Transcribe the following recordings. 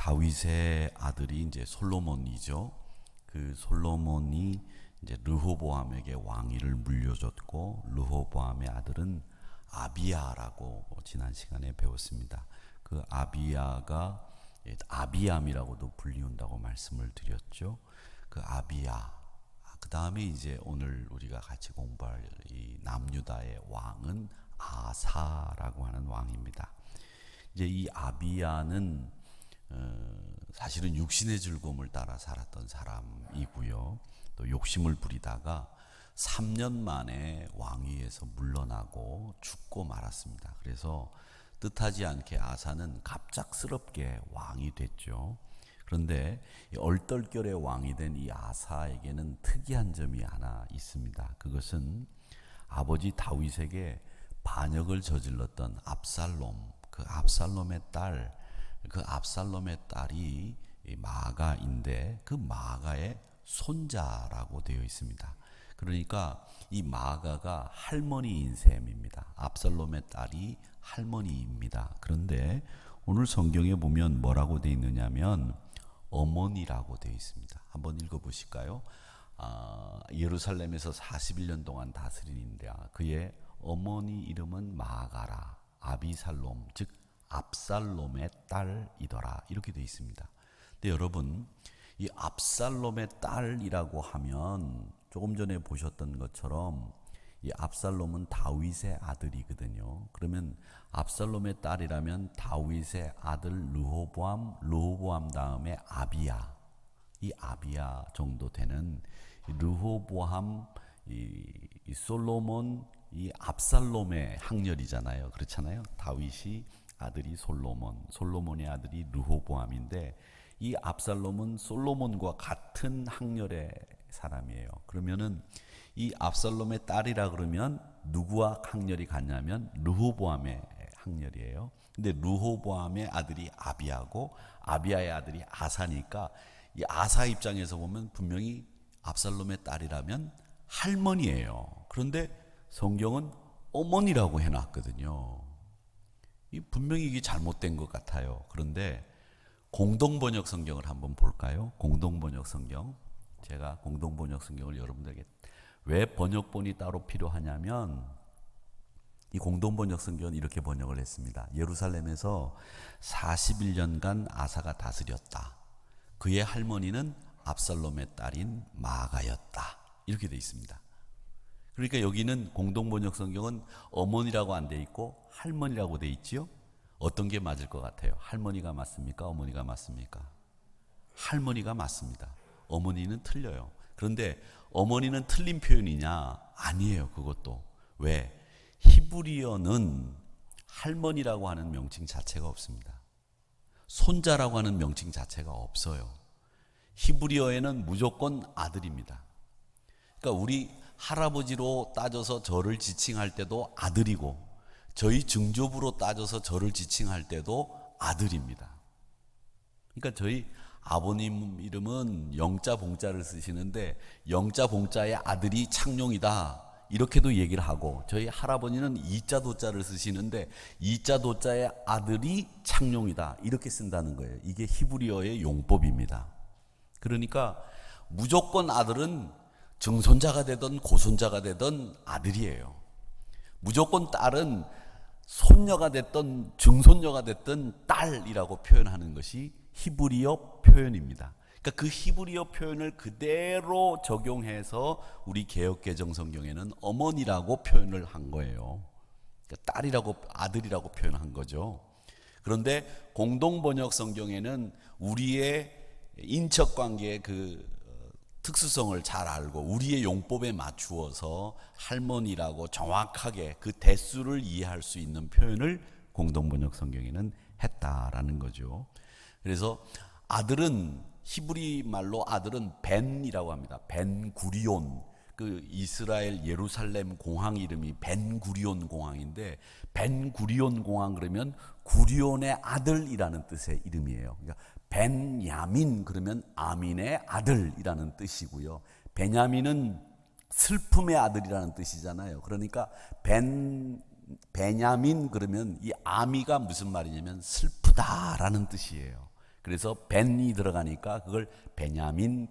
다윗의 아들이 이제 솔로몬이죠. 그 솔로몬이 이제 르호보암에게 왕위를 물려줬고, 르호보암의 아들은 아비야라고 지난 시간에 배웠습니다. 그 아비야가 아비암이라고도 불리운다고 말씀을 드렸죠. 그 아비야. 그 다음에 이제 오늘 우리가 같이 공부할 이 남유다의 왕은 아사라고 하는 왕입니다. 이제 이 아비야는 사실은 육신의 즐거움을 따라 살았던 사람이고요. 또 욕심을 부리다가 3년 만에 왕위에서 물러나고 죽고 말았습니다. 그래서 뜻하지 않게 아사는 갑작스럽게 왕이 됐죠. 그런데 얼떨결에 왕이 된 이 아사에게는 특이한 점이 하나 있습니다. 그것은 아버지 다윗에게 반역을 저질렀던 압살롬, 그 압살롬의 딸이 마가인데, 그 마가의 손자라고 되어 있습니다. 그러니까 이 마가가 할머니인 셈입니다. 압살롬의 딸이 할머니입니다. 그런데 오늘 성경에 보면 뭐라고 되어 있느냐면 어머니라고 되어 있습니다. 한번 읽어보실까요? 예루살렘에서 41년 동안 다스리는데 그의 어머니 이름은 마가라, 아비살롬, 즉 압살롬의 딸이더라, 이렇게 되어 있습니다. 근데 여러분, 이 압살롬의 딸이라고 하면 조금 전에 보셨던 것처럼 이 압살롬은 다윗의 아들이거든요. 그러면 압살롬의 딸이라면 다윗의 아들 르호보암 다음에 아비야, 이 아비야 정도 되는 르호보암, 이 솔로몬, 이 압살롬의 학렬이잖아요. 그렇잖아요. 다윗이 아들이 솔로몬의 아들이 르호보암인데, 이 압살롬은 솔로몬과 같은 학렬의 사람이에요. 그러면은 이 압살롬의 딸이라 그러면 누구와 학렬이 같냐면 르호보암의 학렬이에요. 근데 르호보암의 아들이 아비야고 아비야의 아들이 아사니까 이 아사 입장에서 보면 분명히 압살롬의 딸이라면 할머니예요. 그런데 성경은 어머니라고 해놨거든요. 분명히 이게 잘못된 것 같아요. 그런데 공동번역 성경을 한번 볼까요? 공동번역 성경. 제가 공동번역 성경을 여러분들에게 왜 번역본이 따로 필요하냐면, 이 공동번역 성경은 이렇게 번역을 했습니다. 예루살렘에서 41년간 아사가 다스렸다. 그의 할머니는 압살롬의 딸인 마가였다. 이렇게 되어 있습니다. 그러니까 여기는 공동번역 성경은 어머니라고 안 돼 있고 할머니라고 돼 있지요. 어떤 게 맞을 것 같아요? 할머니가 맞습니까? 어머니가 맞습니까? 할머니가 맞습니다. 어머니는 틀려요. 그런데 어머니는 틀린 표현이냐? 아니에요. 그것도. 왜? 히브리어는 할머니라고 하는 명칭 자체가 없습니다. 손자라고 하는 명칭 자체가 없어요. 히브리어에는 무조건 아들입니다. 그러니까 우리 할아버지로 따져서 저를 지칭할 때도 아들이고, 저희 증조부로 따져서 저를 지칭할 때도 아들입니다. 그러니까 저희 아버님 이름은 영자 봉자를 쓰시는데 영자 봉자의 아들이 창룡이다, 이렇게도 얘기를 하고, 저희 할아버지는 이자 도자를 쓰시는데 이자 도자의 아들이 창룡이다, 이렇게 쓴다는 거예요. 이게 히브리어의 용법입니다. 그러니까 무조건 아들은 증손자가 되든 고손자가 되든 아들이에요. 무조건 딸은 손녀가 됐든 증손녀가 됐든 딸이라고 표현하는 것이 히브리어 표현입니다. 그러니까 그 히브리어 표현을 그대로 적용해서 우리 개역개정 성경에는 어머니라고 표현을 한 거예요. 그러니까 딸이라고, 아들이라고 표현한 거죠. 그런데 공동번역 성경에는 우리의 인척관계의 그 특수성을 잘 알고 우리의 용법에 맞추어서 할머니라고 정확하게 그 대수를 이해할 수 있는 표현을 공동번역 성경에는 했다라는 거죠. 그래서 아들은, 히브리 말로 아들은 벤이라고 합니다. 벤구리온. 그 이스라엘 예루살렘 공항 이름이 벤구리온 공항인데, 벤구리온 공항 그러면 구리온의 아들이라는 뜻의 이름이에요. 그러니까 벤야민 그러면 아민의 아들이라는 뜻이고요. 베냐민은 슬픔의 아들이라는 뜻이잖아요. 그러니까 베냐민 그러면 이 아미가 무슨 말이냐면 슬프다라는 뜻이에요. 그래서 벤이 들어가니까 그걸 베냐민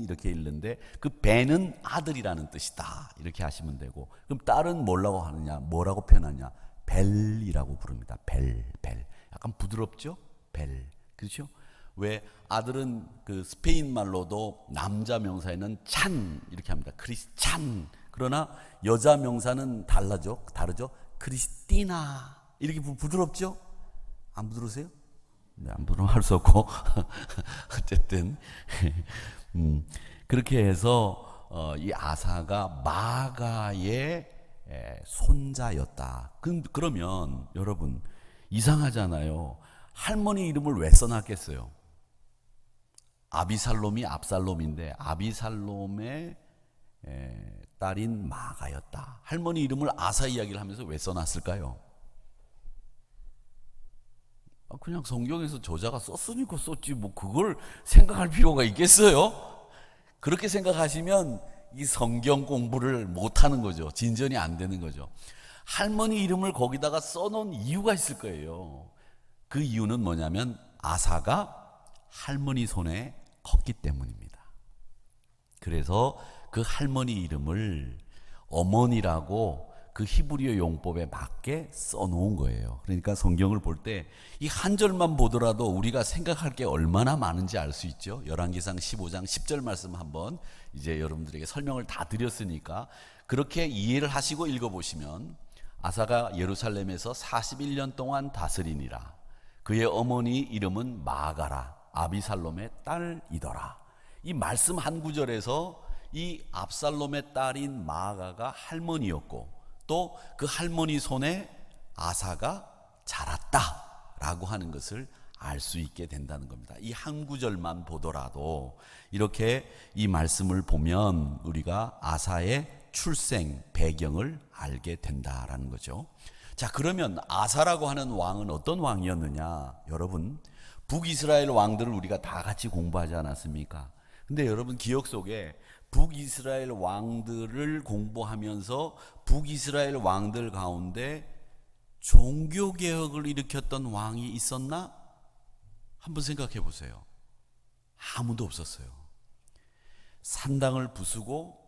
이렇게 읽는데 그 벤은 아들이라는 뜻이다. 이렇게 하시면 되고, 그럼 딸은 뭐라고 표현하냐? 벨이라고 부릅니다. 벨. 약간 부드럽죠? 벨. 그렇죠? 왜 아들은 그 스페인 말로도 남자 명사에는 찬 이렇게 합니다. 크리스찬. 그러나 여자 명사는 다르죠. 크리스티나. 이렇게 부드럽죠? 안 부드러우세요? 네, 안 부드러우면 할 수 없고 어쨌든 그렇게 해서 이 아사가 마가의 손자였다. 그러면 여러분 이상하잖아요. 할머니 이름을 왜 써놨겠어요? 아비살롬이 압살롬인데 아비살롬의 딸인 마가였다. 할머니 이름을 아사 이야기를 하면서 왜 써놨을까요? 그냥 성경에서 저자가 썼으니까 썼지 뭐 그걸 생각할 필요가 있겠어요? 그렇게 생각하시면 이 성경 공부를 못하는 거죠. 진전이 안 되는 거죠. 할머니 이름을 거기다가 써놓은 이유가 있을 거예요. 그 이유는 뭐냐면 아사가 할머니 손에 컸기 때문입니다. 그래서 그 할머니 이름을 어머니라고 그 히브리어 용법에 맞게 써놓은 거예요. 그러니까 성경을 볼 때 이 한 절만 보더라도 우리가 생각할 게 얼마나 많은지 알 수 있죠. 열왕기상 15장 10절 말씀 한번 이제 여러분들에게 설명을 다 드렸으니까 그렇게 이해를 하시고 읽어보시면 아사가 예루살렘에서 41년 동안 다스리니라. 그의 어머니 이름은 마가라. 아비살롬의 딸이더라. 이 말씀 한 구절에서 이 압살롬의 딸인 마가가 할머니였고 또 그 할머니 손에 아사가 자랐다라고 하는 것을 알 수 있게 된다는 겁니다. 이 한 구절만 보더라도 이렇게 이 말씀을 보면 우리가 아사의 출생 배경을 알게 된다라는 거죠. 자, 그러면 아사라고 하는 왕은 어떤 왕이었느냐? 여러분, 북이스라엘 왕들을 우리가 다 같이 공부하지 않았습니까? 근데 여러분 기억 속에 북이스라엘 왕들을 공부하면서 북이스라엘 왕들 가운데 종교개혁을 일으켰던 왕이 있었나? 한번 생각해 보세요. 아무도 없었어요. 산당을 부수고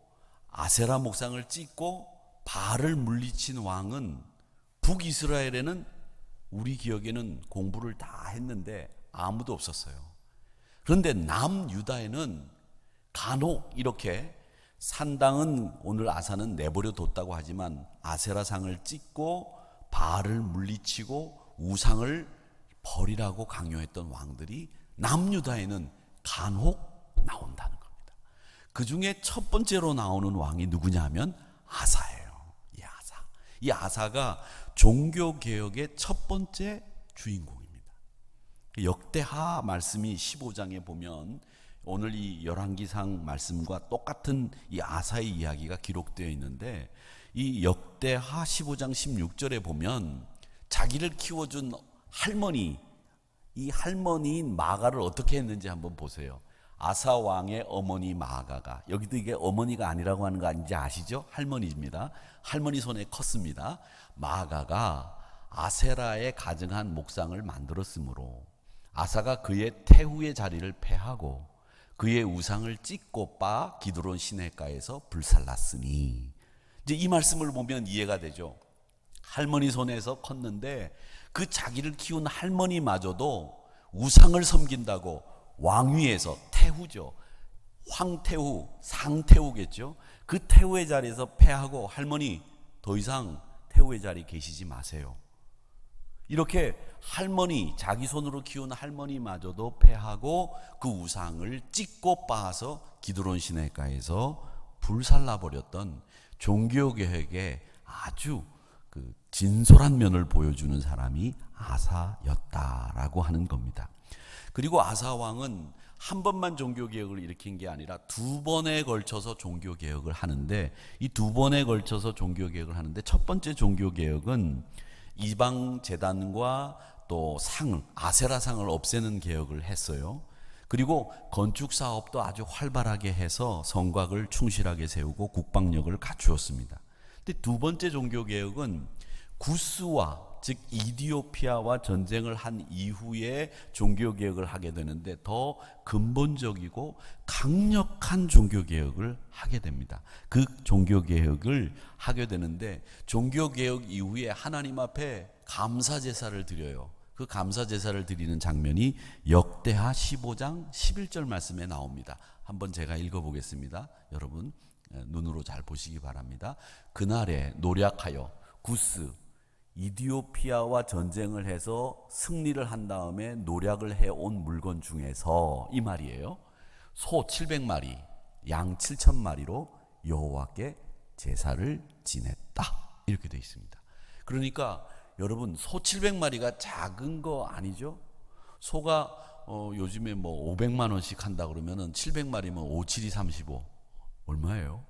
아세라 목상을 찢고 바알을 물리친 왕은 북이스라엘에는 우리 기억에는 공부를 다 했는데 아무도 없었어요. 그런데 남유다에는 간혹 이렇게 산당은 오늘 아사는 내버려 뒀다고 하지만 아세라상을 찢고 바알을 물리치고 우상을 버리라고 강요했던 왕들이 남유다에는 간혹 나온다는 겁니다. 그 중에 첫 번째로 나오는 왕이 누구냐 하면 아사예요. 이 아사가 종교개혁의 첫 번째 주인공입니다. 역대하 말씀이 15장에 보면 오늘 이 열왕기상 말씀과 똑같은 이 아사의 이야기가 기록되어 있는데 이 역대하 15장 16절에 보면 자기를 키워준 할머니, 이 할머니인 마가를 어떻게 했는지 한번 보세요. 아사 왕의 어머니 마가가, 여기도 이게 어머니가 아니라고 하는 거 아닌지 아시죠? 할머니입니다. 할머니 손에 컸습니다. 마가가 아세라에 가증한 목상을 만들었으므로 아사가 그의 태후의 자리를 패하고 그의 우상을 찢고 빠 기드론 시내가에서 불살랐으니, 이제 이 말씀을 보면 이해가 되죠. 할머니 손에서 컸는데 그 자기를 키운 할머니마저도 우상을 섬긴다고 왕위에서, 태후죠, 황태후, 상태후겠죠, 그 태후의 자리에서 패하고 할머니 더 이상 태후의 자리에 계시지 마세요. 이렇게 할머니, 자기 손으로 키운 할머니마저도 패하고 그 우상을 찢고 빻아서 기드론 시내가에서 불살라버렸던 종교개혁의 아주 그 진솔한 면을 보여주는 사람이 아사였다라고 하는 겁니다. 그리고 아사 왕은 한 번만 종교개혁을 일으킨 게 아니라 두 번에 걸쳐서 종교개혁을 하는데, 이 두 번에 걸쳐서 종교개혁을 하는데 첫 번째 종교개혁은 이방 제단과 또 상을, 아세라상을 없애는 개혁을 했어요. 그리고 건축 사업도 아주 활발하게 해서 성곽을 충실하게 세우고 국방력을 갖추었습니다. 근데 두 번째 종교개혁은 구스와 즉 이디오피아와 전쟁을 한 이후에 종교개혁을 하게 되는데 더 근본적이고 강력한 종교개혁을 하게 됩니다. 그 종교개혁을 하게 되는데 종교개혁 이후에 하나님 앞에 감사제사를 드려요. 그 감사제사를 드리는 장면이 역대하 15장 11절 말씀에 나옵니다. 한번 제가 읽어보겠습니다. 여러분 눈으로 잘 보시기 바랍니다. 그날에 노략하여 구스 이디오피아와 전쟁을 해서 승리를 한 다음에 노략을 해온 물건 중에서 이 말이에요. 소 700마리, 양 7,000마리로 여호와께 제사를 지냈다. 이렇게 되어 있습니다. 그러니까 여러분 소 700마리가 작은 거 아니죠? 소가 요즘에 뭐 500만 원씩 한다 그러면은 700마리면 5, 7이 35 얼마예요?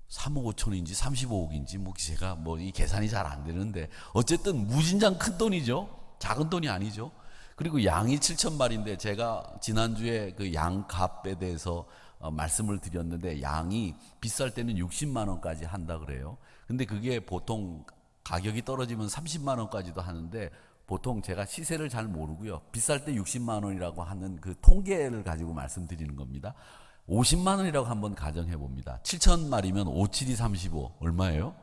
3억 5천인지 35억인지 뭐 제가 뭐 이 계산이 잘 안 되는데 어쨌든 무진장 큰 돈이죠. 작은 돈이 아니죠. 그리고 양이 7,000마리인데 제가 지난주에 그 양값에 대해서 말씀을 드렸는데 양이 비쌀 때는 60만 원까지 한다 그래요. 근데 그게 보통 가격이 떨어지면 30만 원까지도 하는데 보통 제가 시세를 잘 모르고요. 비쌀 때 60만 원이라고 하는 그 통계를 가지고 말씀드리는 겁니다. 50만 원이라고 한번 가정해 봅니다. 7,000마리면 5, 7이 35 얼마예요?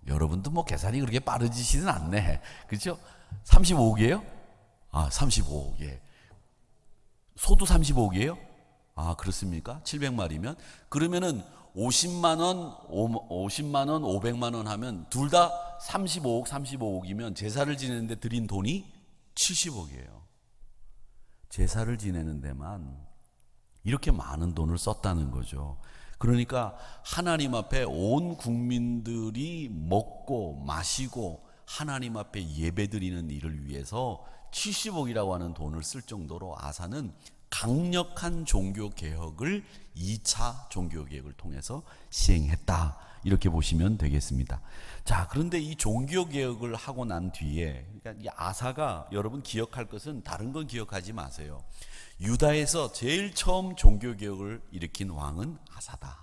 여러분도 뭐 계산이 그렇게 빠르지시는 않네. 그렇죠? 35억이에요? 아, 35억. 예. 소도 35억이에요? 아, 그렇습니까? 700마리면 그러면은 50만 원, 500만 원 하면 둘 다 35억, 35억이면 제사를 지내는데 드린 돈이 70억이에요. 제사를 지내는 데만 이렇게 많은 돈을 썼다는 거죠. 그러니까 하나님 앞에 온 국민들이 먹고 마시고 하나님 앞에 예배드리는 일을 위해서 70억이라고 하는 돈을 쓸 정도로 아사는 강력한 종교개혁을 2차 종교개혁을 통해서 시행했다. 이렇게 보시면 되겠습니다. 자, 그런데 이 종교개혁을 하고 난 뒤에 그러니까 이 아사가 여러분 기억할 것은 다른 건 기억하지 마세요. 유다에서 제일 처음 종교개혁을 일으킨 왕은 아사다.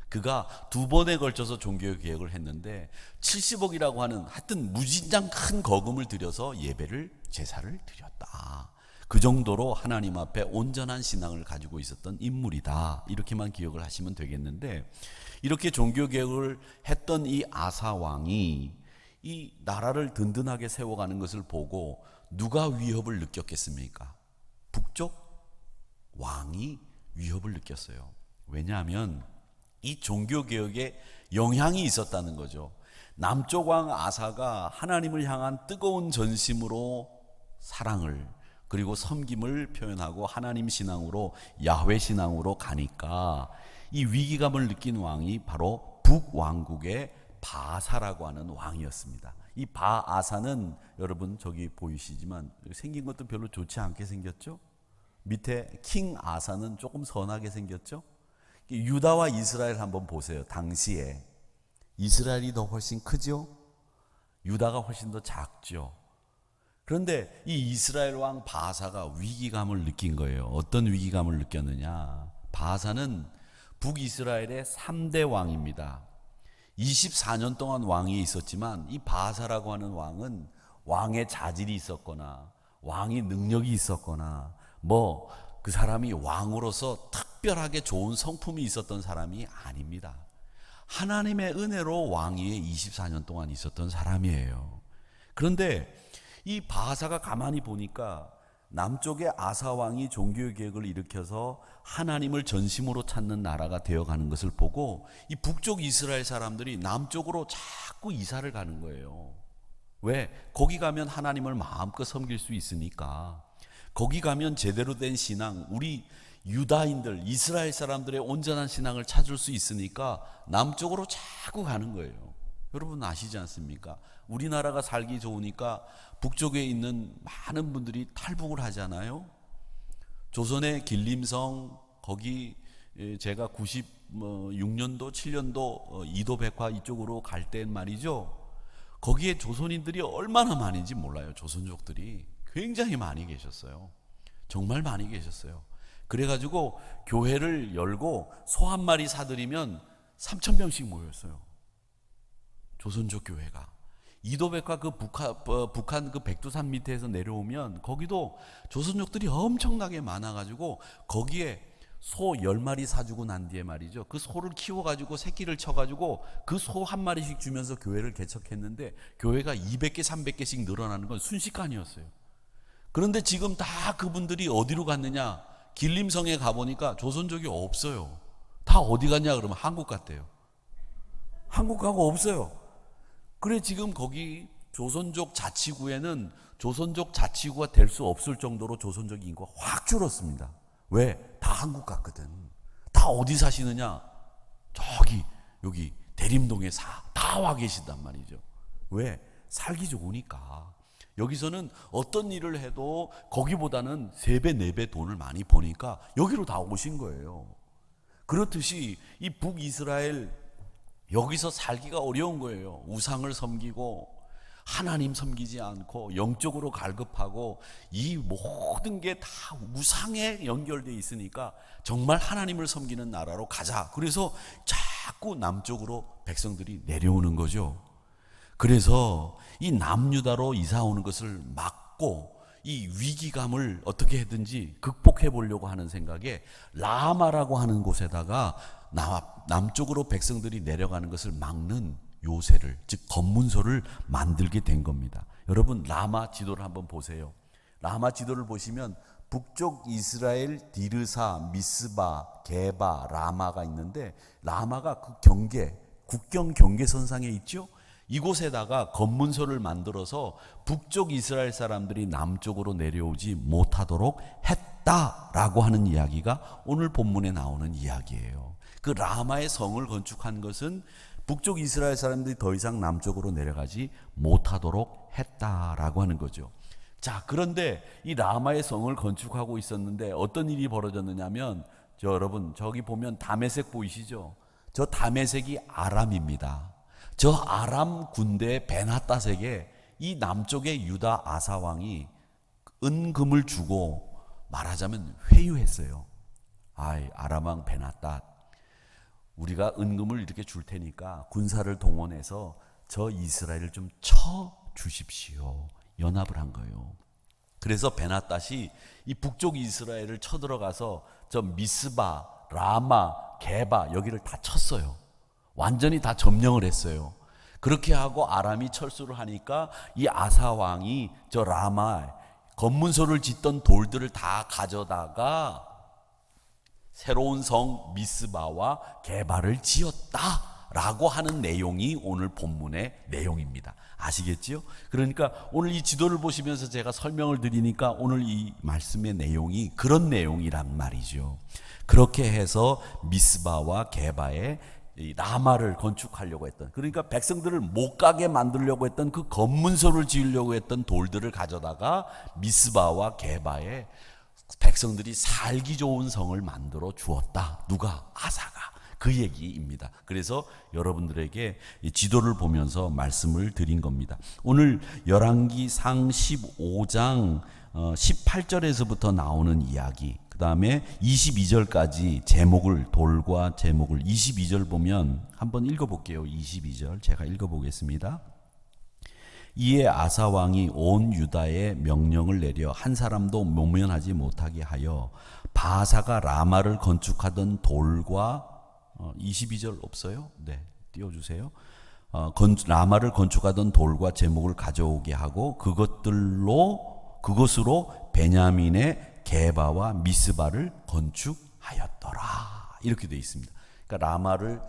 그가 두 번에 걸쳐서 종교개혁을 했는데 70억이라고 하는 하여튼 무진장 큰 거금을 들여서 예배를 제사를 드렸다. 그 정도로 하나님 앞에 온전한 신앙을 가지고 있었던 인물이다. 이렇게만 기억을 하시면 되겠는데 이렇게 종교개혁을 했던 이 아사 왕이 이 나라를 든든하게 세워가는 것을 보고 누가 위협을 느꼈겠습니까? 북쪽 왕이 위협을 느꼈어요. 왜냐하면 이 종교개혁에 영향이 있었다는 거죠. 남쪽 왕 아사가 하나님을 향한 뜨거운 전심으로 사랑을 그리고 섬김을 표현하고 하나님 신앙으로 야훼 신앙으로 가니까 이 위기감을 느낀 왕이 바로 북왕국의 바사라고 하는 왕이었습니다. 이 바아사는 여러분 저기 보이시지만 생긴 것도 별로 좋지 않게 생겼죠? 밑에 킹 아사는 조금 선하게 생겼죠? 유다와 이스라엘 한번 보세요. 당시에 이스라엘이 더 훨씬 크죠? 유다가 훨씬 더 작죠? 그런데 이 이스라엘 왕 바사가 위기감을 느낀 거예요. 어떤 위기감을 느꼈느냐? 바사는 북이스라엘의 3대 왕입니다. 24년 동안 왕이 있었지만 이 바사라고 하는 왕은 왕의 자질이 있었거나 왕이 능력이 있었거나 뭐 그 사람이 왕으로서 특별하게 좋은 성품이 있었던 사람이 아닙니다. 하나님의 은혜로 왕위에 24년 동안 있었던 사람이에요. 그런데 이 바사가 가만히 보니까 남쪽의 아사 왕이 종교개혁을 일으켜서 하나님을 전심으로 찾는 나라가 되어가는 것을 보고 이 북쪽 이스라엘 사람들이 남쪽으로 자꾸 이사를 가는 거예요. 왜? 거기 가면 하나님을 마음껏 섬길 수 있으니까. 거기 가면 제대로 된 신앙, 우리 유다인들, 이스라엘 사람들의 온전한 신앙을 찾을 수 있으니까 남쪽으로 자꾸 가는 거예요. 여러분 아시지 않습니까? 우리나라가 살기 좋으니까 북쪽에 있는 많은 분들이 탈북을 하잖아요. 조선의 길림성 거기 제가 96년도 7년도 이도백화 이쪽으로 갈 땐 말이죠. 거기에 조선인들이 얼마나 많은지 몰라요. 조선족들이 굉장히 많이 계셨어요. 정말 많이 계셨어요. 그래가지고 교회를 열고 소 한 마리 사들이면 3,000명씩 모였어요. 조선족 교회가. 이도백과 그 북한 그 백두산 밑에서 내려오면 거기도 조선족들이 엄청나게 많아가지고 거기에 소 10마리 사주고 난 뒤에 말이죠. 그 소를 키워가지고 새끼를 쳐가지고 그 소 한 마리씩 주면서 교회를 개척했는데 교회가 200개, 300개씩 늘어나는 건 순식간이었어요. 그런데 지금 다 그분들이 어디로 갔느냐? 길림성에 가보니까 조선족이 없어요. 다 어디 갔냐 그러면 한국 갔대요. 한국 가고 없어요. 그래 지금 거기 조선족 자치구에는 조선족 자치구가 될 수 없을 정도로 조선족 인구가 확 줄었습니다. 왜? 다 한국 갔거든. 다 어디 사시느냐? 저기 여기 대림동에 다 와 계신단 말이죠. 왜? 살기 좋으니까. 여기서는 어떤 일을 해도 거기보다는 3배, 4배 돈을 많이 버니까 여기로 다 오신 거예요. 그렇듯이 이 북이스라엘 여기서 살기가 어려운 거예요. 우상을 섬기고 하나님 섬기지 않고 영적으로 갈급하고 이 모든 게 다 우상에 연결되어 있으니까 정말 하나님을 섬기는 나라로 가자. 그래서 자꾸 남쪽으로 백성들이 내려오는 거죠. 그래서 이 남유다로 이사 오는 것을 막고 이 위기감을 어떻게 하든지 극복해 보려고 하는 생각에 라마라고 하는 곳에다가 남쪽으로 백성들이 내려가는 것을 막는 요새를, 즉 검문소를 만들게 된 겁니다. 여러분 라마 지도를 한번 보세요. 라마 지도를 보시면 북쪽 이스라엘 디르사, 미스바, 게바, 라마가 있는데 라마가 그 국경 경계선상에 있죠. 이곳에다가 검문소를 만들어서 북쪽 이스라엘 사람들이 남쪽으로 내려오지 못하도록 했다라고 하는 이야기가 오늘 본문에 나오는 이야기예요. 그 라마의 성을 건축한 것은 북쪽 이스라엘 사람들이 더 이상 남쪽으로 내려가지 못하도록 했다라고 하는 거죠. 자, 그런데 이 라마의 성을 건축하고 있었는데 어떤 일이 벌어졌느냐면 여러분 저기 보면 다메섹 보이시죠? 저 다메섹이 아람입니다. 저 아람 군대 베나따색에 이 남쪽의 유다 아사 왕이 은금을 주고 말하자면 회유했어요. 아람 왕 베나따, 우리가 은금을 이렇게 줄 테니까 군사를 동원해서 저 이스라엘을 좀 쳐 주십시오. 연합을 한 거예요. 그래서 베나따시 이 북쪽 이스라엘을 쳐들어가서 저 미스바, 라마, 게바 여기를 다 쳤어요. 완전히 다 점령을 했어요. 그렇게 하고 아람이 철수를 하니까 이 아사 왕이 저 라마에 검문소를 짓던 돌들을 다 가져다가 새로운 성 미스바와 게바를 지었다라고 하는 내용이 오늘 본문의 내용입니다. 아시겠지요? 그러니까 오늘 이 지도를 보시면서 제가 설명을 드리니까 오늘 이 말씀의 내용이 그런 내용이란 말이죠. 그렇게 해서 미스바와 게바에 라마를 건축하려고 했던, 그러니까 백성들을 못 가게 만들려고 했던 그 검문소를 지으려고 했던 돌들을 가져다가 미스바와 게바에 백성들이 살기 좋은 성을 만들어 주었다. 누가? 아사가. 그 얘기입니다. 그래서 여러분들에게 이 지도를 보면서 말씀을 드린 겁니다. 오늘 열왕기상 15장 18절에서부터 나오는 이야기, 그 다음에 22절까지 돌과 제목을 22절 보면 한번 읽어볼게요. 22절 제가 읽어보겠습니다. 이에 아사 왕이 온 유다에 명령을 내려 한 사람도 모면하지 못하게 하여 바사가 라마를 건축하던 돌과 22절 없어요? 네, 띄워주세요. 라마를 건축하던 돌과 제목을 가져오게 하고 그것으로 베냐민의 게바와 미스바를 건축하였더라. 이렇게 되어 있습니다. 그러니까 라마를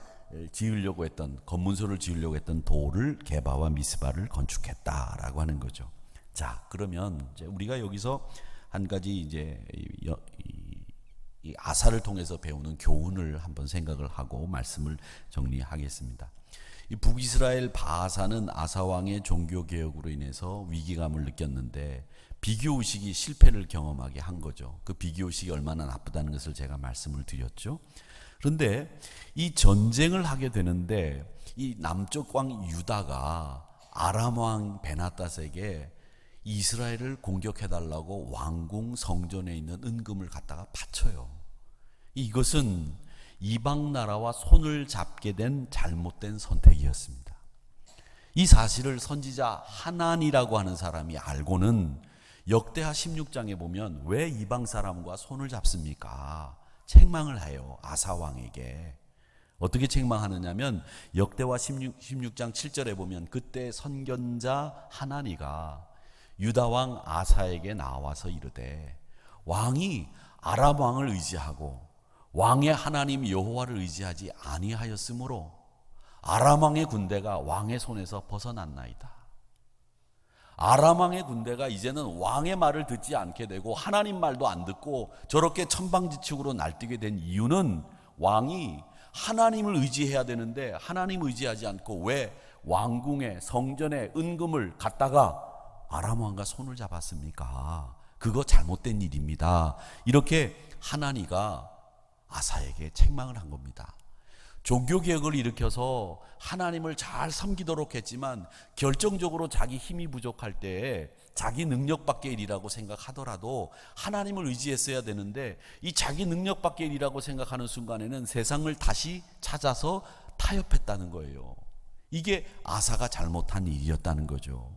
지으려고 했던, 검문소를 지으려고 했던 돌을 게바와 미스바를 건축했다라고 하는 거죠. 자, 그러면 이제 우리가 여기서 한 가지 이제 이 아사를 통해서 배우는 교훈을 한번 생각을 하고 말씀을 정리하겠습니다. 이 북이스라엘 바사는 아사 왕의 종교 개혁으로 인해서 위기감을 느꼈는데 비교 의식이 실패를 경험하게 한 거죠. 그 비교 의식이 얼마나 나쁘다는 것을 제가 말씀을 드렸죠. 그런데 이 전쟁을 하게 되는데 이 남쪽 왕 유다가 아람 왕 베나따스에게 이스라엘을 공격해달라고 왕궁 성전에 있는 은금을 갖다가 바쳐요. 이것은 이방 나라와 손을 잡게 된 잘못된 선택이었습니다. 이 사실을 선지자 하난이라고 하는 사람이 알고는 역대하 16장에 보면 왜 이방 사람과 손을 잡습니까? 책망을 해요. 아사 왕에게. 어떻게 책망하느냐면 역대하 16장 7절에 보면 그때 선견자 하나니가 유다 왕 아사에게 나와서 이르되 왕이 아람 왕을 의지하고 왕의 하나님 여호와를 의지하지 아니하였으므로 아람 왕의 군대가 왕의 손에서 벗어났나이다. 아람 왕의 군대가 이제는 왕의 말을 듣지 않게 되고 하나님 말도 안 듣고 저렇게 천방지축으로 날뛰게 된 이유는 왕이 하나님을 의지해야 되는데 하나님 의지하지 않고 왜 왕궁에 성전에 은금을 갖다가 아람 왕과 손을 잡았습니까? 그거 잘못된 일입니다. 이렇게 하나니가 아사에게 책망을 한 겁니다. 종교개혁을 일으켜서 하나님을 잘 섬기도록 했지만 결정적으로 자기 힘이 부족할 때에 자기 능력 밖의 일이라고 생각하더라도 하나님을 의지했어야 되는데 이 자기 능력 밖의 일이라고 생각하는 순간에는 세상을 다시 찾아서 타협했다는 거예요. 이게 아사가 잘못한 일이었다는 거죠.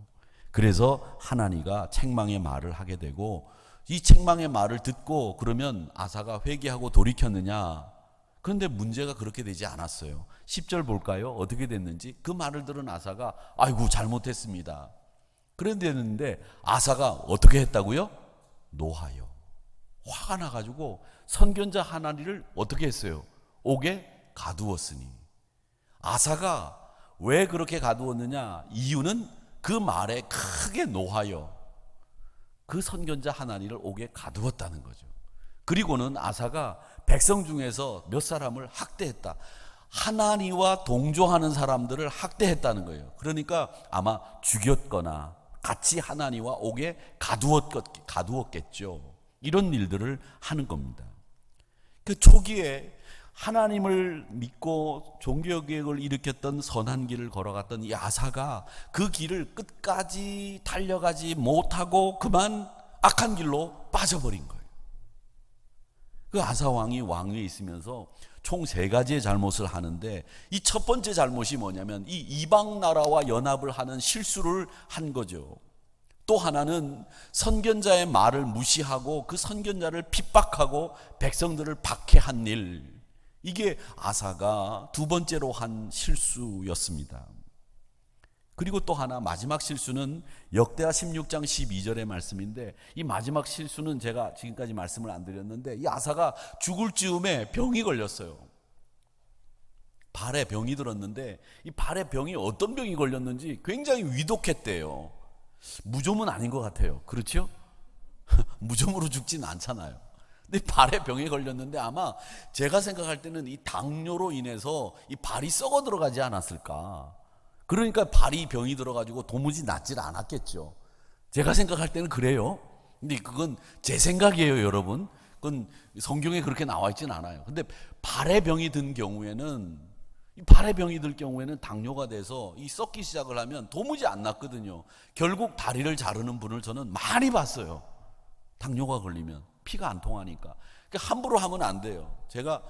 그래서 하나니가 책망의 말을 하게 되고 이 책망의 말을 듣고 그러면 아사가 회개하고 돌이켰느냐? 그런데 문제가 그렇게 되지 않았어요. 10절 볼까요? 어떻게 됐는지. 그 말을 들은 아사가 아이고 잘못했습니다. 그런데 아사가 어떻게 했다고요? 노하여. 화가 나가지고 선견자 하나니를 어떻게 했어요? 옥에 가두었으니. 아사가 왜 그렇게 가두었느냐? 이유는 그 말에 크게 노하여 그 선견자 하나니를 옥에 가두었다는 거죠. 그리고는 아사가 백성 중에서 몇 사람을 학대했다. 하나니와 동조하는 사람들을 학대했다는 거예요. 그러니까 아마 죽였거나 같이 하나니와 옥에 가두었겠죠. 이런 일들을 하는 겁니다. 그 초기에 하나님을 믿고 종교개혁을 일으켰던 선한 길을 걸어갔던 이 아사가 그 길을 끝까지 달려가지 못하고 그만 악한 길로 빠져버린 거예요. 그 아사 왕이 왕위에 있으면서 총 3가지의 잘못을 하는데 이 첫 번째 잘못이 뭐냐면 이 이방 나라와 연합을 하는 실수를 한 거죠. 또 하나는 선견자의 말을 무시하고 그 선견자를 핍박하고 백성들을 박해한 일. 이게 아사가 두 번째로 한 실수였습니다. 그리고 또 하나 마지막 실수는 역대하 16장 12절의 말씀인데 이 마지막 실수는 제가 지금까지 말씀을 안 드렸는데 이 아사가 죽을 즈음에 병이 걸렸어요. 발에 병이 들었는데 이 발에 병이 어떤 병이 걸렸는지 굉장히 위독했대요. 무좀은 아닌 것 같아요. 그렇죠? 무좀으로 죽지는 않잖아요. 근데 발에 병이 걸렸는데 아마 제가 생각할 때는 이 당뇨로 인해서 이 발이 썩어 들어가지 않았을까. 그러니까 발이 병이 들어가지고 도무지 낫질 않았겠죠. 제가 생각할 때는 그래요. 근데 그건 제 생각이에요, 여러분. 그건 성경에 그렇게 나와 있지는 않아요. 근데 발에 병이 든 경우에는 이 발에 병이 들 경우에는 당뇨가 돼서 이 썩기 시작을 하면 도무지 안 낫거든요. 결국 다리를 자르는 분을 저는 많이 봤어요. 당뇨가 걸리면 피가 안 통하니까. 그러니까 함부로 하면 안 돼요. 제가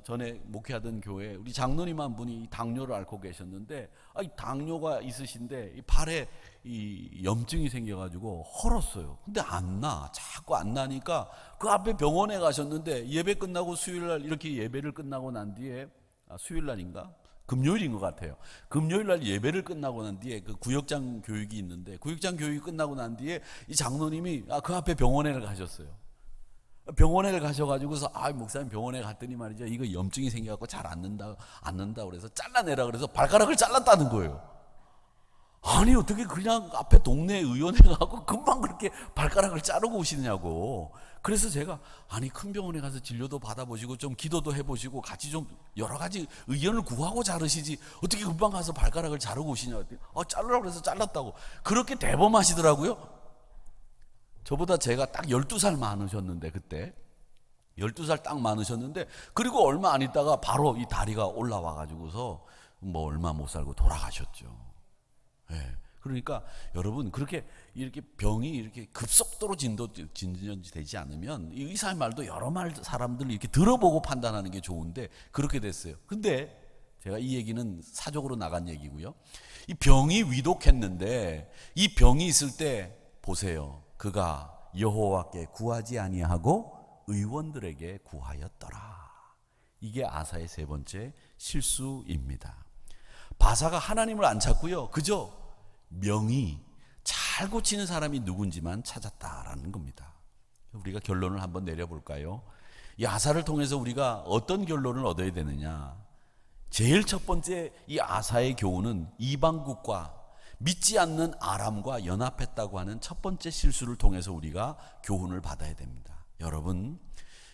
전에 목회하던 교회에 우리 장로님 한 분이 당뇨를 앓고 계셨는데 이 당뇨가 있으신데 이 발에 이 염증이 생겨가지고 헐었어요. 근데 안 나. 자꾸 안 나니까 그 앞에 병원에 가셨는데 예배 끝나고 수요일날 이렇게 예배를 끝나고 난 뒤에 수요일날인가? 금요일인 것 같아요. 금요일날 예배를 끝나고 난 뒤에 그 구역장 교육이 있는데 구역장 교육이 끝나고 난 뒤에 이 장로님이 그 앞에 병원에 가셨어요. 병원에 가셔가지고서 목사님 병원에 갔더니 말이죠 이거 염증이 생겨갖고 잘 안 는다 그래서 잘라내라 그래서 발가락을 잘랐다는 거예요. 아니 어떻게 그냥 앞에 동네 의원에 가고 금방 그렇게 발가락을 자르고 오시느냐고. 그래서 제가 아니 큰 병원에 가서 진료도 받아보시고 좀 기도도 해보시고 같이 좀 여러 가지 의견을 구하고 자르시지 어떻게 금방 가서 발가락을 자르고 오시냐 했더니 자르라고 그래서 잘랐다고. 그렇게 대범하시더라고요. 저보다 제가 딱 12살 많으셨는데 그때 12살 딱 많으셨는데 그리고 얼마 안 있다가 바로 이 다리가 올라와 가지고서 뭐 얼마 못 살고 돌아가셨죠. 예. 그러니까 여러분 그렇게 이렇게 병이 이렇게 급속도로 진전되지 않으면 이 의사의 말도 여러 말 사람들 이렇게 들어보고 판단하는 게 좋은데 그렇게 됐어요. 근데 제가 이 얘기는 사적으로 나간 얘기고요. 이 병이 위독했는데 이 병이 있을 때 보세요. 그가 여호와께 구하지 아니하고 의원들에게 구하였더라. 이게 아사의 세 번째 실수입니다. 바사가 하나님을 안 찾고요. 그저 명의 잘 고치는 사람이 누군지만 찾았다라는 겁니다. 우리가 결론을 한번 내려볼까요? 이 아사를 통해서 우리가 어떤 결론을 얻어야 되느냐? 제일 첫 번째 이 아사의 교훈은 이방국과 믿지 않는 아람과 연합했다고 하는 첫 번째 실수를 통해서 우리가 교훈을 받아야 됩니다. 여러분,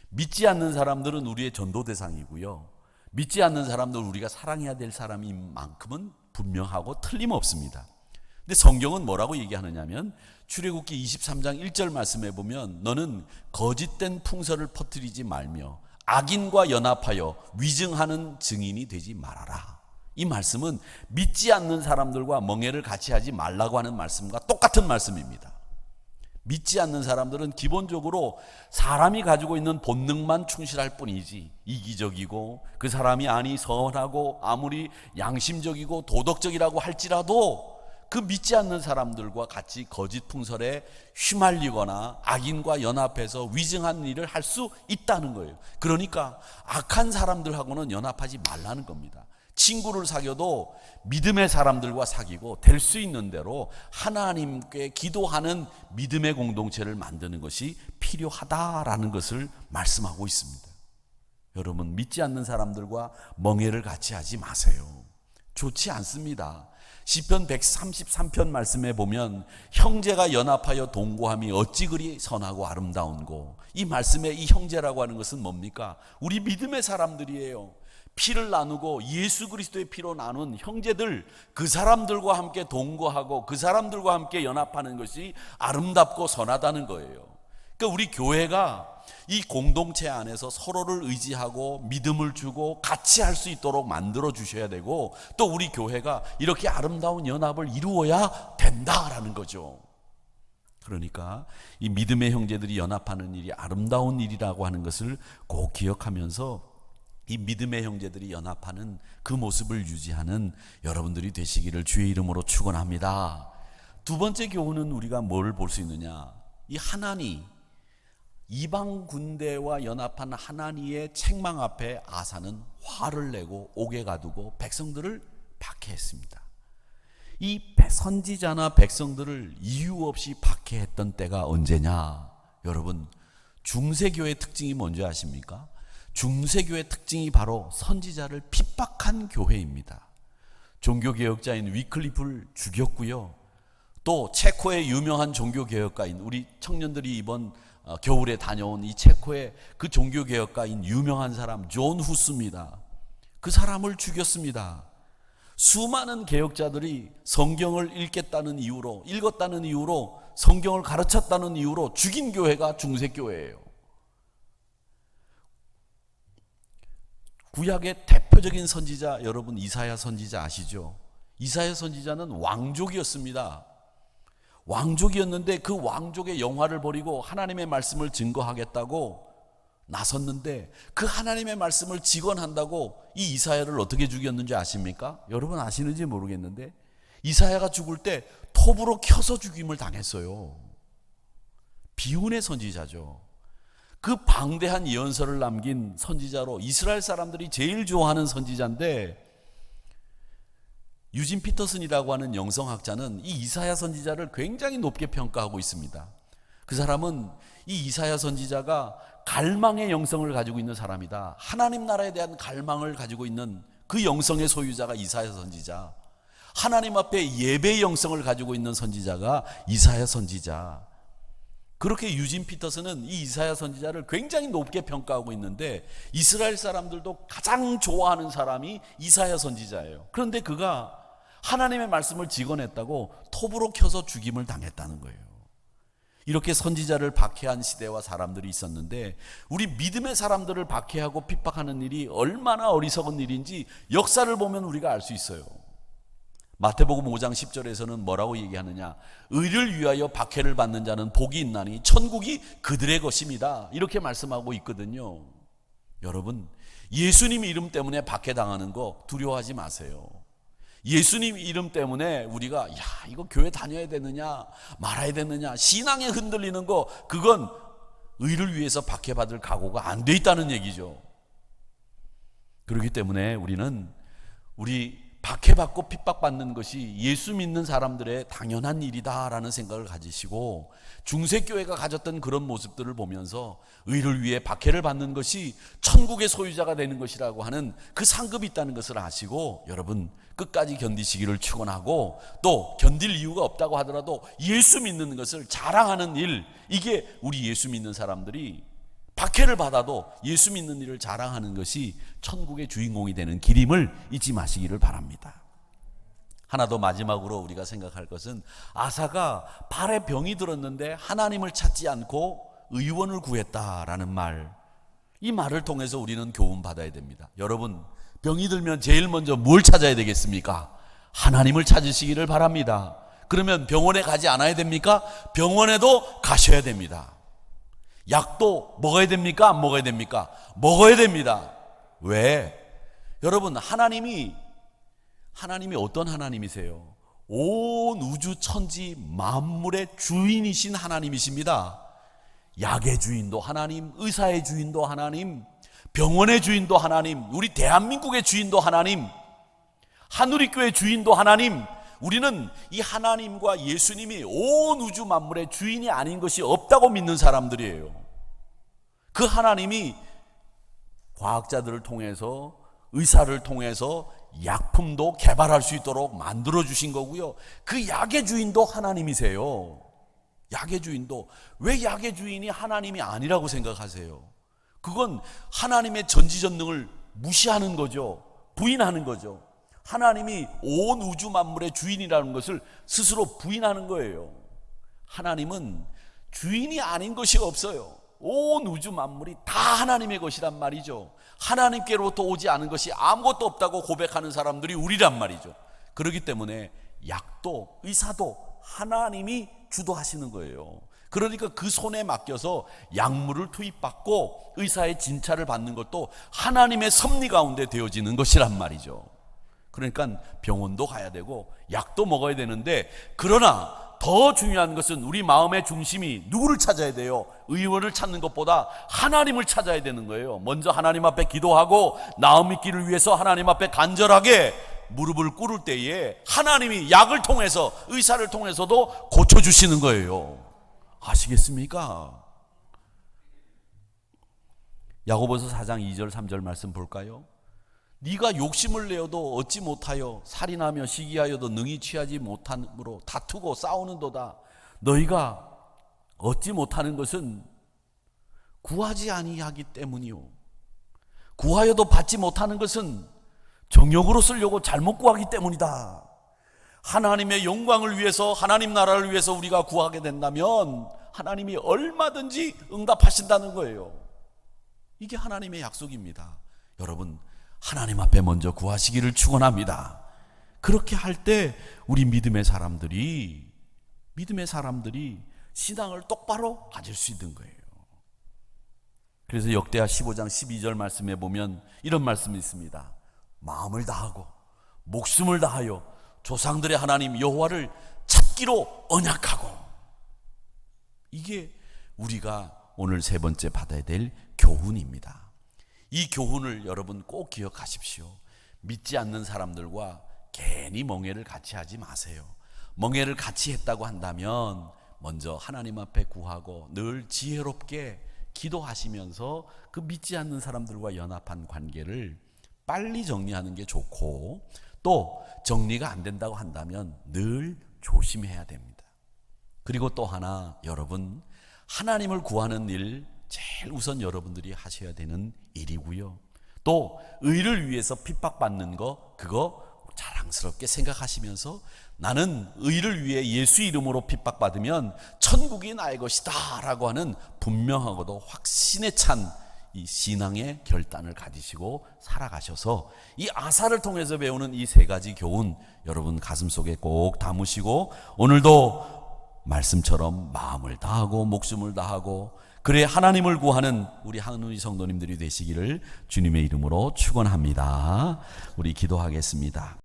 믿지 않는 사람들은 우리의 전도 대상이고요. 믿지 않는 사람들 우리가 사랑해야 될 사람인 만큼은 분명하고 틀림없습니다. 근데 성경은 뭐라고 얘기하느냐면 출애굽기 23장 1절 말씀에 보면 너는 거짓된 풍설을 퍼뜨리지 말며 악인과 연합하여 위증하는 증인이 되지 말아라. 이 말씀은 믿지 않는 사람들과 멍해를 같이 하지 말라고 하는 말씀과 똑같은 말씀입니다. 믿지 않는 사람들은 기본적으로 사람이 가지고 있는 본능만 충실할 뿐이지, 이기적이고 그 사람이 아니 선하고 아무리 양심적이고 도덕적이라고 할지라도 그 믿지 않는 사람들과 같이 거짓 풍설에 휘말리거나 악인과 연합해서 위증한 일을 할 수 있다는 거예요. 그러니까 악한 사람들하고는 연합하지 말라는 겁니다. 친구를 사귀어도 믿음의 사람들과 사귀고 될 수 있는 대로 하나님께 기도하는 믿음의 공동체를 만드는 것이 필요하다라는 것을 말씀하고 있습니다. 여러분, 믿지 않는 사람들과 멍해를 같이 하지 마세요. 좋지 않습니다. 시편 133편 말씀에 보면 형제가 연합하여 동거함이 어찌 그리 선하고 아름다운고, 이 말씀에 이 형제라고 하는 것은 뭡니까? 우리 믿음의 사람들이에요. 피를 나누고 예수 그리스도의 피로 나눈 형제들, 그 사람들과 함께 동거하고 그 사람들과 함께 연합하는 것이 아름답고 선하다는 거예요. 그러니까 우리 교회가 이 공동체 안에서 서로를 의지하고 믿음을 주고 같이 할 수 있도록 만들어 주셔야 되고, 또 우리 교회가 이렇게 아름다운 연합을 이루어야 된다라는 거죠. 그러니까 이 믿음의 형제들이 연합하는 일이 아름다운 일이라고 하는 것을 꼭 기억하면서 이 믿음의 형제들이 연합하는 그 모습을 유지하는 여러분들이 되시기를 주의 이름으로 축원합니다. 두 번째 교훈은 우리가 뭘 볼 수 있느냐? 이 하나니, 이방 군대와 연합한 하나니의 책망 앞에 아사는 화를 내고 옥에 가두고 백성들을 박해했습니다. 이 선지자나 백성들을 이유 없이 박해했던 때가 언제냐? 여러분, 중세교회의 특징이 뭔지 아십니까? 중세교회의 특징이 바로 선지자를 핍박한 교회입니다. 종교개혁자인 위클리프를 죽였고요. 또 체코의 유명한 종교개혁가인, 우리 청년들이 이번 겨울에 다녀온 이 체코의 그 종교개혁가인 유명한 사람 존 후스입니다. 그 사람을 죽였습니다. 수많은 개혁자들이 성경을 읽었다는 이유로 성경을 가르쳤다는 이유로 죽인 교회가 중세교회예요. 구약의 대표적인 선지자, 여러분 이사야 선지자 아시죠? 이사야 선지자는 왕족이었습니다. 왕족이었는데 그 왕족의 영화를 버리고 하나님의 말씀을 증거하겠다고 나섰는데, 그 하나님의 말씀을 직언한다고 이 이사야를 어떻게 죽였는지 아십니까? 여러분 아시는지 모르겠는데 이사야가 죽을 때 톱으로 켜서 죽임을 당했어요. 비운의 선지자죠. 그 방대한 예언서를 남긴 선지자로 이스라엘 사람들이 제일 좋아하는 선지자인데, 유진 피터슨이라고 하는 영성학자는 이 이사야 선지자를 굉장히 높게 평가하고 있습니다. 그 사람은 이 이사야 선지자가 갈망의 영성을 가지고 있는 사람이다. 하나님 나라에 대한 갈망을 가지고 있는 그 영성의 소유자가 이사야 선지자, 하나님 앞에 예배의 영성을 가지고 있는 선지자가 이사야 선지자. 그렇게 유진 피터슨은 이 이사야 선지자를 굉장히 높게 평가하고 있는데, 이스라엘 사람들도 가장 좋아하는 사람이 이사야 선지자예요. 그런데 그가 하나님의 말씀을 직언했다고 톱으로 켜서 죽임을 당했다는 거예요. 이렇게 선지자를 박해한 시대와 사람들이 있었는데, 우리 믿음의 사람들을 박해하고 핍박하는 일이 얼마나 어리석은 일인지 역사를 보면 우리가 알 수 있어요. 마태복음 5장 10절에서는 뭐라고 얘기하느냐? 의를 위하여 박해를 받는 자는 복이 있나니 천국이 그들의 것입니다. 이렇게 말씀하고 있거든요. 여러분, 예수님 이름 때문에 박해당하는 거 두려워하지 마세요. 예수님 이름 때문에 우리가 이거 교회 다녀야 되느냐 말아야 되느냐 신앙에 흔들리는 거, 그건 의를 위해서 박해받을 각오가 안 돼 있다는 얘기죠. 그렇기 때문에 우리 박해받고 핍박받는 것이 예수 믿는 사람들의 당연한 일이다라는 생각을 가지시고, 중세교회가 가졌던 그런 모습들을 보면서 의를 위해 박해를 받는 것이 천국의 소유자가 되는 것이라고 하는 그 상급이 있다는 것을 아시고, 여러분 끝까지 견디시기를 축원하고, 또 견딜 이유가 없다고 하더라도 예수 믿는 것을 자랑하는 일, 이게 우리 예수 믿는 사람들이 박해를 받아도 예수 믿는 일을 자랑하는 것이 천국의 주인공이 되는 길임을 잊지 마시기를 바랍니다. 하나 더 마지막으로 우리가 생각할 것은, 아사가 발에 병이 들었는데 하나님을 찾지 않고 의원을 구했다라는 말, 이 말을 통해서 우리는 교훈 받아야 됩니다. 여러분, 병이 들면 제일 먼저 뭘 찾아야 되겠습니까? 하나님을 찾으시기를 바랍니다. 그러면 병원에 가지 않아야 됩니까? 병원에도 가셔야 됩니다. 약도 먹어야 됩니까? 안 먹어야 됩니까? 먹어야 됩니다. 왜? 여러분, 하나님이 어떤 하나님이세요? 온 우주 천지 만물의 주인이신 하나님이십니다. 약의 주인도 하나님, 의사의 주인도 하나님, 병원의 주인도 하나님, 우리 대한민국의 주인도 하나님, 하누리교회 주인도 하나님. 우리는 이 하나님과 예수님이 온 우주 만물의 주인이 아닌 것이 없다고 믿는 사람들이에요. 그 하나님이 과학자들을 통해서, 의사를 통해서 약품도 개발할 수 있도록 만들어 주신 거고요. 그 약의 주인도 하나님이세요. 약의 주인도. 왜 약의 주인이 하나님이 아니라고 생각하세요? 그건 하나님의 전지전능을 무시하는 거죠. 부인하는 거죠. 하나님이 온 우주 만물의 주인이라는 것을 스스로 부인하는 거예요. 하나님은 주인이 아닌 것이 없어요. 온 우주 만물이 다 하나님의 것이란 말이죠. 하나님께로부터 오지 않은 것이 아무것도 없다고 고백하는 사람들이 우리란 말이죠. 그렇기 때문에 약도 의사도 하나님이 주도하시는 거예요. 그러니까 그 손에 맡겨서 약물을 투입받고 의사의 진찰을 받는 것도 하나님의 섭리 가운데 되어지는 것이란 말이죠. 그러니까 병원도 가야 되고 약도 먹어야 되는데, 그러나 더 중요한 것은 우리 마음의 중심이 누구를 찾아야 돼요? 의원을 찾는 것보다 하나님을 찾아야 되는 거예요. 먼저 하나님 앞에 기도하고 나음 믿기를 위해서 하나님 앞에 간절하게 무릎을 꿇을 때에 하나님이 약을 통해서, 의사를 통해서도 고쳐주시는 거예요. 아시겠습니까? 야고보서 4장 2절 3절 말씀 볼까요? 네가 욕심을 내어도 얻지 못하여 살인하며 시기하여도 능히 취하지 못함으로 다투고 싸우는도다. 너희가 얻지 못하는 것은 구하지 아니하기 때문이요, 구하여도 받지 못하는 것은 정욕으로 쓰려고 잘못 구하기 때문이다. 하나님의 영광을 위해서, 하나님 나라를 위해서 우리가 구하게 된다면 하나님이 얼마든지 응답하신다는 거예요. 이게 하나님의 약속입니다. 여러분, 하나님 앞에 먼저 구하시기를 축원합니다. 그렇게 할 때 우리 믿음의 사람들이 신앙을 똑바로 가질 수 있는 거예요. 그래서 역대하 15장 12절 말씀에 보면 이런 말씀이 있습니다. 마음을 다하고 목숨을 다하여 조상들의 하나님 여호와를 찾기로 언약하고. 이게 우리가 오늘 세 번째 받아야 될 교훈입니다. 이 교훈을 여러분 꼭 기억하십시오. 믿지 않는 사람들과 괜히 멍해를 같이 하지 마세요. 멍해를 같이 했다고 한다면 먼저 하나님 앞에 구하고 늘 지혜롭게 기도하시면서 그 믿지 않는 사람들과 연합한 관계를 빨리 정리하는 게 좋고, 또 정리가 안 된다고 한다면 늘 조심해야 됩니다. 그리고 또 하나, 여러분, 하나님을 구하는 일 제일 우선 여러분들이 하셔야 되는 일이고요. 또 의를 위해서 핍박받는 거, 그거 자랑스럽게 생각하시면서 나는 의를 위해 예수 이름으로 핍박받으면 천국이 나의 것이다 라고 하는 분명하고도 확신에 찬 이 신앙의 결단을 가지시고 살아가셔서 이 아사를 통해서 배우는 이 세 가지 교훈 여러분 가슴속에 꼭 담으시고, 오늘도 말씀처럼 마음을 다하고 목숨을 다하고 그래 하나님을 구하는 우리 한우리 성도님들이 되시기를 주님의 이름으로 축원합니다. 우리 기도하겠습니다.